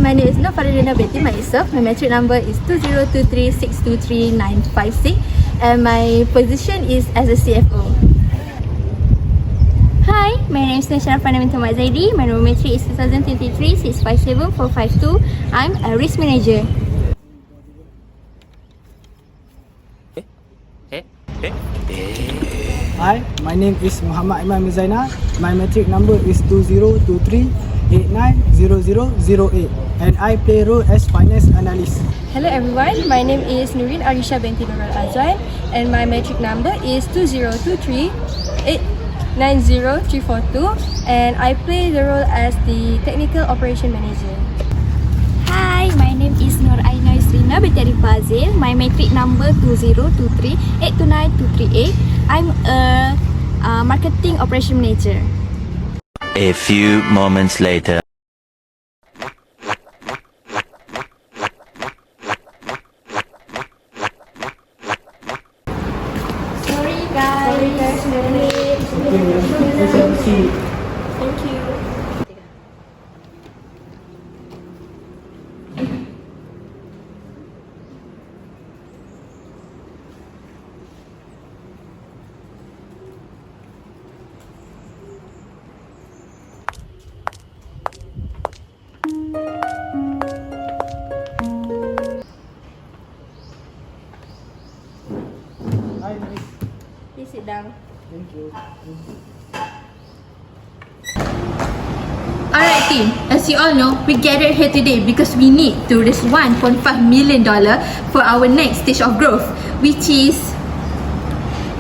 my name is Nofarina binti myself. My metric number is 2023623956 and my position is as a CFO. Hi, my name is Nasharafana binti Zaidi. My number metric is 2023-657-452. I'm a risk manager. Hi, my name is Muhammad Imam Zaina. My metric number is 2023890008 and I play role as finance analyst. Hello everyone, my name is Nurin Arisha binti Nurul Azwan and my metric number is 2023890342 and I play the role as the technical operation manager. Hi, my name is Nur Aina Isrina binti Fazil. My metric number 2023829238. I'm a marketing operation manager. A few moments later. Sorry guys. Thank you. Hi, Miss. Please sit down. Thank you. Alright team, as you all know, we gathered here today because we need to raise $1.5 million for our next stage of growth, which is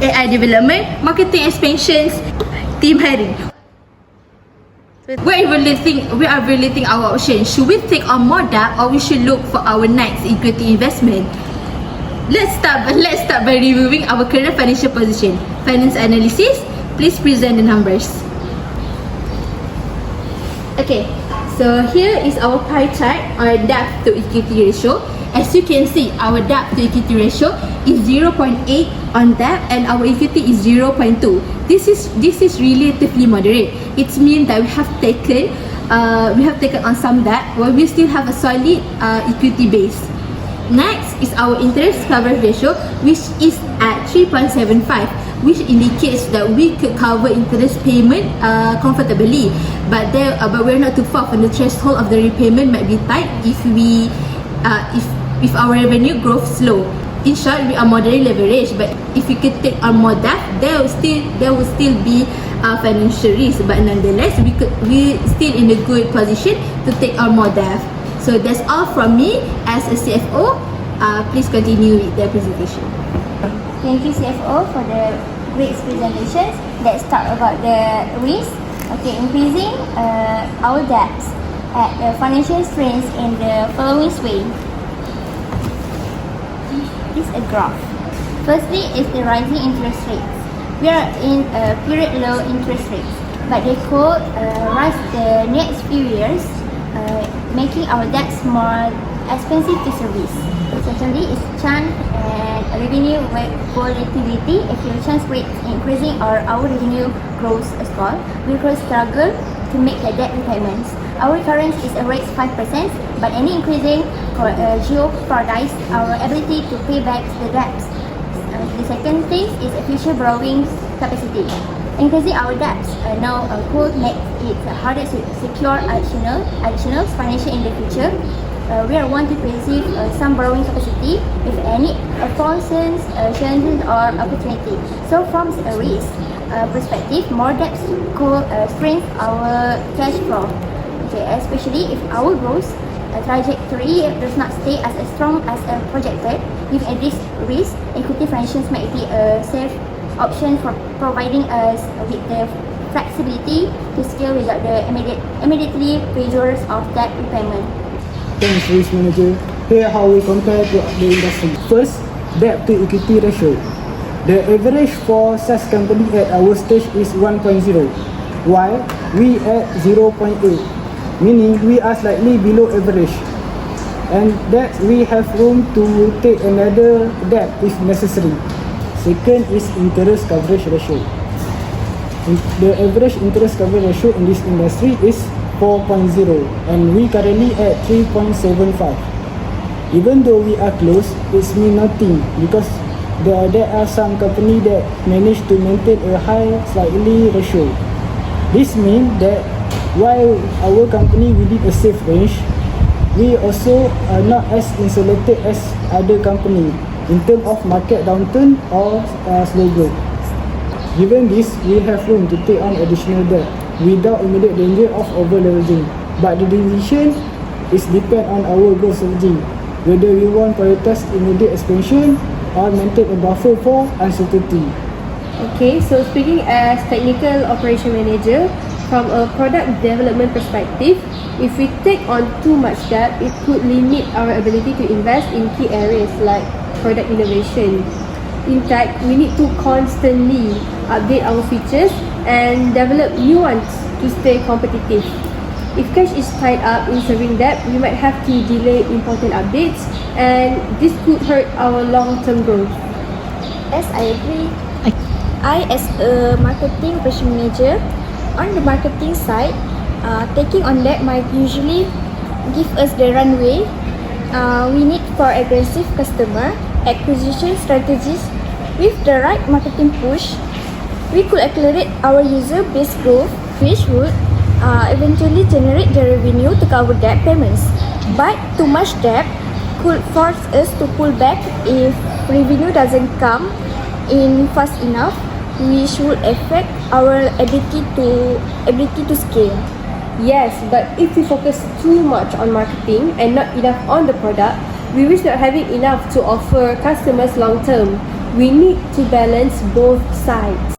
AI development, marketing expansions, team hiring. We are evaluating our options. Should we take on more debt or we should look for our next equity investment? Let's start by reviewing our current financial position. Finance analysis, please present the numbers. Okay, so here is our pie chart on debt to equity ratio. As you can see, our debt to equity ratio is 0.8 on debt and our equity is 0.2. This is relatively moderate. It means that we have taken on some debt while we still have a solid equity base. Next is our interest coverage ratio, which is at 3.75, which indicates that we could cover interest payment comfortably. But we're not too far from the threshold of the repayment might be tight if our revenue growth slow. In short, we are moderately leveraged, but if we could take on more debt, there will still be financial risk. But nonetheless, we still in a good position to take on more debt. So that's all from me as a CFO. Please continue with the presentation. Thank you CFO for the great presentations. Let's talk about the risk. Okay, increasing our debts at the financial strengths in the following way. This is a graph. Firstly is the rising interest rates. We are in a period low interest rates, but they could rise the next few years, making our debts more expensive to service. Secondly is chance and revenue volatility. If your chance rate increasing or our revenue grows as well, we will struggle to make the debt repayments. Our current is a rate 5%, but any increasing jeopardize our ability to pay back the debts. The second thing is a future borrowing capacity. Increasing our debts now could make it harder to secure additional financial in the future. We are want to perceive some borrowing capacity if any opportunities, challenges or opportunity. So from a risk perspective, more debts could strengthen our cash flow. Okay, especially if our growth trajectory does not stay as strong as projected. With a risk, equity financials might be a safe option for providing us with the flexibility to scale without the immediately pressures of debt repayment. Thanks, risk manager. Here how we compare to the industry. First, debt to equity ratio. The average for such company at our stage is 1.0, while we at 0.8, meaning we are slightly below average, and that we have room to take another debt if necessary. Second is interest coverage ratio. The average interest coverage ratio in this industry is 4.0 and we currently at 3.75. Even though we are close, it's mean nothing because there are some company that manage to maintain a high slightly ratio. This means that while our company within a safe range, we also are not as insulated as other company in terms of market downturn or slow growth. Given this, we have room to take on additional debt without immediate danger of over-leveraging. But the decision is depend on our growth strategy, whether we want to prioritize immediate expansion or maintain a buffer for uncertainty. Okay, so speaking as technical operation manager, from a product development perspective, if we take on too much debt, it could limit our ability to invest in key areas like product innovation. In fact, we need to constantly update our features and develop new ones to stay competitive. If cash is tied up in serving debt, we might have to delay important updates, and this could hurt our long-term growth. Yes, I agree. I, as a marketing operation manager, on the marketing side, taking on that might usually give us the runway we need for aggressive customer acquisition strategies. With the right marketing push, we could accelerate our user base growth, which would eventually generate the revenue to cover debt payments. But too much debt could force us to pull back if revenue doesn't come in fast enough, which would affect our ability to scale. Yes, but if we focus too much on marketing and not enough on the product, we risk not having enough to offer customers long term. We need to balance both sides.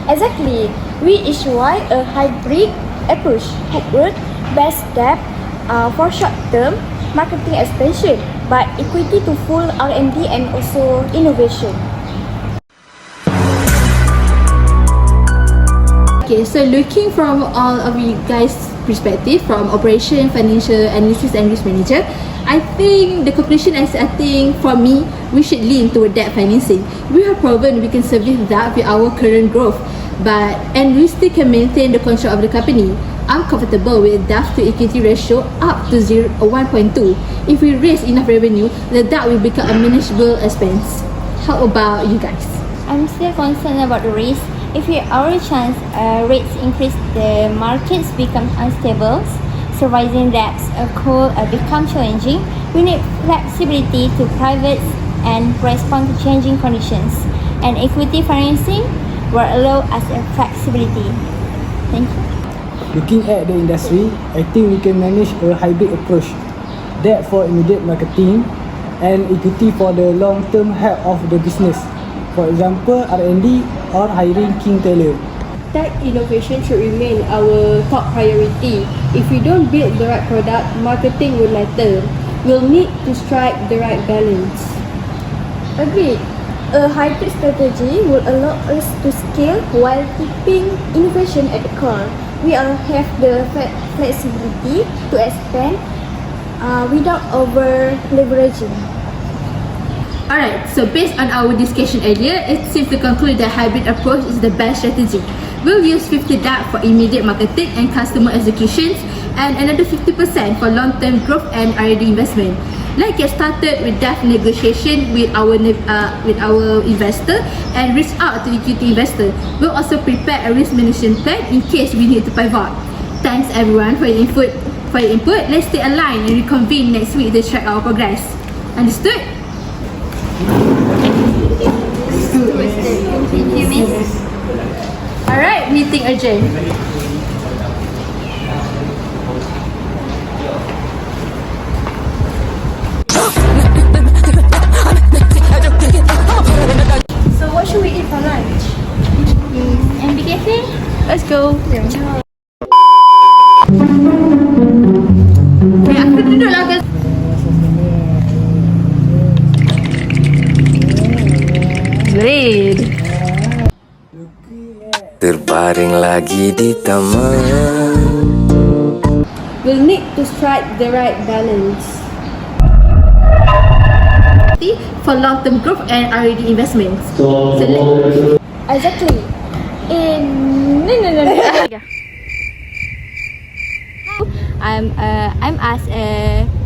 Exactly, which is why a hybrid approach could work best debt for short-term marketing expansion, but equity to full R&D and also innovation. Okay, so looking from all of you guys' perspective, from operation, financial analysis and risk manager, I think the conclusion is, I think for me, we should lean toward debt financing. We have proven we can service that with our current growth, and we still can maintain the control of the company. I'm comfortable with debt to equity ratio up to 1.2. If we raise enough revenue, the debt will become a manageable expense. How about you guys? I'm still concerned about the risk. If our chance rates increase, the markets become unstable. Surviving debts could become challenging. We need flexibility to pivot and respond to changing conditions. And equity financing will allow us a flexibility. Thank you. Looking at the industry, I think we can manage a hybrid approach. Debt for immediate marketing and equity for the long-term health of the business. For example, R&D or hiring king talent. Tech innovation should remain our top priority. If we don't build the right product, marketing will later. We'll need to strike the right balance. Agreed. A hybrid strategy will allow us to scale while keeping innovation at the core. We all have the flexibility to expand without over-leveraging. Alright, so based on our discussion earlier, it seems to conclude that hybrid approach is the best strategy. We'll use 50 debt for immediate marketing and customer executions, and another 50% for long-term growth and R&D investment. Let's get started with debt negotiation with our investor and reach out to equity investor. We'll also prepare a risk management plan in case we need to pivot. Thanks everyone for your input. Let's stay aligned and reconvene next week to track our progress. Understood? Thank you, Miss. Alright, meeting adjourned. So what should we eat for lunch? MB Cafe? Let's go. Aku duduk lah kat Great. Terbaring lagi di taman. We'll need to strike the right balance. For long-term growth and R&D investments. So Exactly. In I'm as a